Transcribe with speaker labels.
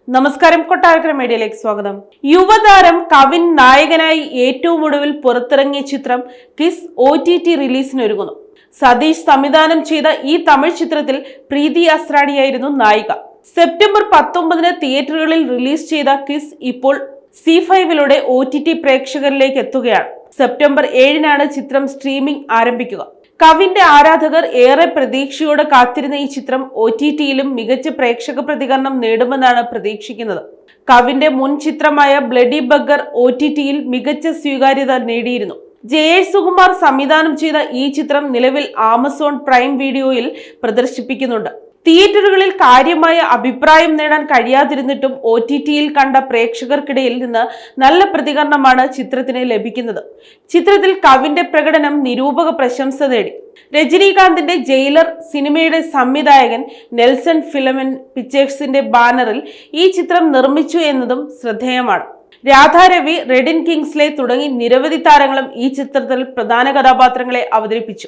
Speaker 1: നമസ്കാരം, കൊട്ടാരക്കര മീഡിയയിലേക്ക് സ്വാഗതം. യുവതാരം കവിൻ നായകനായി ഏറ്റവും ഒടുവിൽ പുറത്തിറങ്ങിയ ചിത്രം കിസ് OTT റിലീസിനൊരുങ്ങുന്നു. സതീഷ് സംവിധാനം ചെയ്ത ഈ തമിഴ് ചിത്രത്തിൽ പ്രീതി അസ്രാണിയായിരുന്നു നായിക. സെപ്റ്റംബർ 19 തിയേറ്ററുകളിൽ റിലീസ് ചെയ്ത കിസ് ഇപ്പോൾ C5 OTT പ്രേക്ഷകരിലേക്ക് എത്തുകയാണ്. സെപ്റ്റംബർ 7 ചിത്രം സ്ട്രീമിംഗ് ആരംഭിക്കുക. കവിന്റെ ആരാധകർ ഏറെ പ്രതീക്ഷയോടെ കാത്തിരുന്ന ഈ ചിത്രം OTT-യിലും മികച്ച പ്രേക്ഷക പ്രതികരണം നേടുമെന്നാണ് പ്രതീക്ഷിക്കുന്നത്. കവിന്റെ മുൻ ചിത്രമായ ബ്ലഡി ബഗർ OTT-യിൽ മികച്ച സ്വീകാര്യത നേടിയിരുന്നു. ജയേഷ് സുകുമാർ സംവിധാനം ചെയ്ത ഈ ചിത്രം നിലവിൽ ആമസോൺ പ്രൈം വീഡിയോയിൽ പ്രദർശിപ്പിക്കുന്നുണ്ട്. തിയേറ്ററുകളിൽ കാര്യമായ അഭിപ്രായം നേടാൻ കഴിയാതിരുന്നിട്ടും OTT-യിൽ കണ്ട പ്രേക്ഷകർക്കിടയിൽ നിന്ന് നല്ല പ്രതികരണമാണ് ചിത്രത്തിന് ലഭിക്കുന്നത്. ചിത്രത്തിൽ കവിന്റെ പ്രകടനം നിരൂപക പ്രശംസ നേടി. രജനീകാന്തിന്റെ ജയിലർ സിനിമയുടെ സംവിധായകൻ നെൽസൺ ഫിലമൻ പിക്ചേഴ്സിന്റെ ബാനറിൽ ഈ ചിത്രം നിർമ്മിച്ചു എന്നതും ശ്രദ്ധേയമാണ്. രാധാരവി, റെഡിൻ കിങ്സ്ലെ തുടങ്ങി നിരവധി താരങ്ങളും ഈ ചിത്രത്തിൽ പ്രധാന കഥാപാത്രങ്ങളെ അവതരിപ്പിച്ചു.